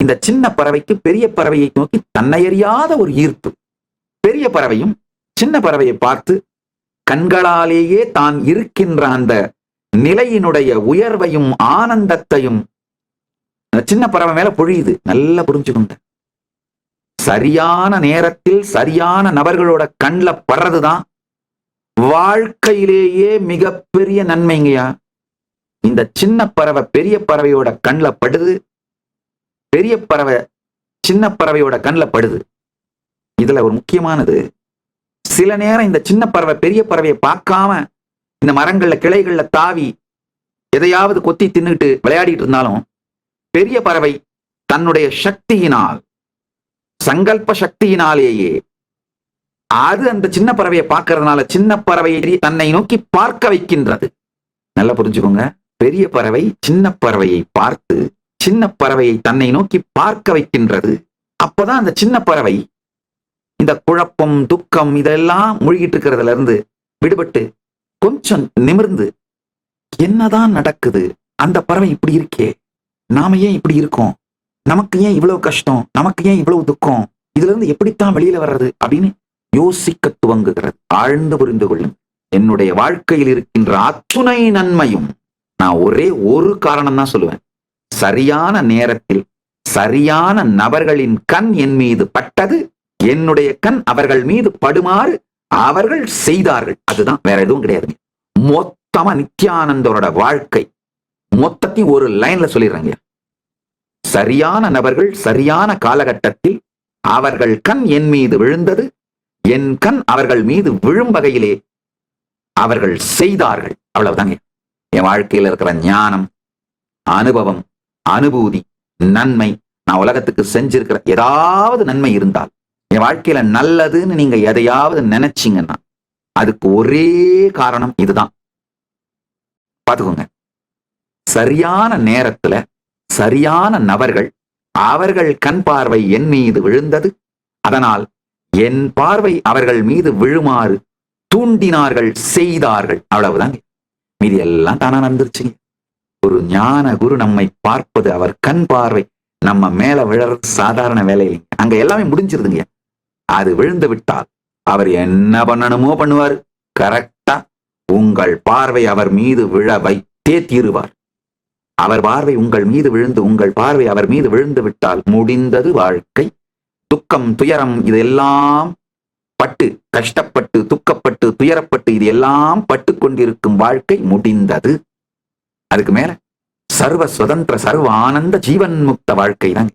இந்த சின்ன பறவைக்கு பெரிய பறவையை நோக்கி தன்னையறியாத ஒரு ஈர்ப்பு. பெரிய பறவையும் சின்ன பறவையை பார்த்து கண்களாலேயே தான் இருக்கின்ற அந்த நிலையினுடைய உயர்வையும் ஆனந்தத்தையும் சின்ன பறவை மேல பொழியுது. நல்லா புரிஞ்சுக்கோங்க. சரியான நேரத்தில் சரியான நபர்களோட கண்ணில் படுறதுதான் வாழ்க்கையிலேயே மிகப்பெரிய நன்மைங்கய்யா. இந்த சின்ன பறவை பெரிய பறவையோட கண்ணில் படுது, பெரிய பறவை சின்ன பறவையோட கண்ணில் படுது. இதுல ஒரு முக்கியமானது, சில நேரம் இந்த சின்ன பறவை பெரிய பறவையை பார்க்காம இந்த மரங்கள்ல கிளைகள்ல தாவி எதையாவது கொத்தி தின்னுட்டு விளையாடிட்டு இருந்தாலும், பெரிய பறவை தன்னுடைய சக்தியினால், சங்கல்ப சக்தியினாலேயே அது அந்த சின்ன பறவையை பார்க்கறதுனால சின்ன பறவையை தன்னை நோக்கி பார்க்க வைக்கின்றது. நல்லா புரிஞ்சுக்கோங்க. பெரிய பறவை சின்ன பறவையை பார்த்து சின்ன பறவையை தன்னை நோக்கி பார்க்க வைக்கின்றது. அப்பதான் அந்த சின்ன பறவை இந்த குழப்பம் துக்கம் இதெல்லாம் மூழ்கிட்டு இருக்கிறதுல இருந்து விடுபட்டு கொஞ்சம் நிமிர்ந்து, என்னதான் நடக்குது, அந்த பறவை இப்படி இருக்கே, நாம ஏன் இப்படி இருக்கோம், நமக்கு ஏன் இவ்வளவு கஷ்டம், நமக்கு ஏன் இவ்வளவு துக்கம், இதுல இருந்து எப்படித்தான் வெளியில வர்றது அப்படின்னு யோசிக்க துவங்குகிறது. ஆழ்ந்து புரிந்து கொள்ளும். என்னுடைய வாழ்க்கையில் இருக்கின்ற அத்துணை நன்மையும் நான் ஒரே ஒரு காரணம் தான் சொல்லுவேன். சரியான நேரத்தில் சரியான நபர்களின் கண் என் மீது பட்டது, என்னுடைய கண் அவர்கள் மீது படுமாறு அவர்கள் செய்தார்கள். அதுதான், வேற எதுவும் கிடையாது. மொத்தமா நித்யானந்தரோட வாழ்க்கை மொத்தத்தையும் ஒரு லைன்ல சொல்லிடுறாங்க. சரியான நபர்கள் சரியான காலகட்டத்தில் அவர்கள் கண் என் மீது விழுந்தது, என் கண் அவர்கள் மீது விழும் வகையிலே அவர்கள் செய்தார்கள். அவ்வளவுதாங்க. என் வாழ்க்கையில் இருக்கிற ஞானம், அனுபவம், அனுபூதி, நன்மை, நான் உலகத்துக்கு செஞ்சிருக்கிற ஏதாவது நன்மை இருந்தால், என் வாழ்க்கையில நல்லதுன்னு நீங்க எதையாவது நினைச்சீங்கன்னா அதுக்கு ஒரே காரணம் இதுதான். பாத்துக்கோங்க. சரியான நேரத்துல சரியான நபர்கள் அவர்கள் கண் பார்வை என் மீது விழுந்தது, அதனால் என் பார்வை அவர்கள் மீது விழுமாறு தூண்டினார்கள், செய்தார்கள். அவ்வளவுதாங்க. மீதி எல்லாம் தானா நடந்துருச்சுங்க. ஒரு ஞான குரு நம்மை பார்ப்பது, அவர் கண் பார்வை நம்ம மேல விழறது சாதாரண வேலை இல்லைங்க. அங்க எல்லாமே முடிஞ்சிருதுங்க. அது விழுந்து விட்டால் அவர் என்ன பண்ணணுமோ பண்ணுவார். கரெக்டா உங்கள் பார்வை அவர் மீது விழ வைத்தே தீருவார். அவர் பார்வை உங்கள் மீது விழுந்து, உங்கள் பார்வை அவர் மீது விழுந்து விட்டால் முடிந்தது வாழ்க்கை. துக்கம் துயரம் இதெல்லாம் பட்டு, கஷ்டப்பட்டு துக்கப்பட்டு துயரப்பட்டு இது எல்லாம் பட்டு கொண்டிருக்கும் வாழ்க்கை முடிந்தது. அதுக்கு மேல சர்வ சுதந்திர சர்வ ஆனந்த ஜீவன் முக்த வாழ்க்கை தான்.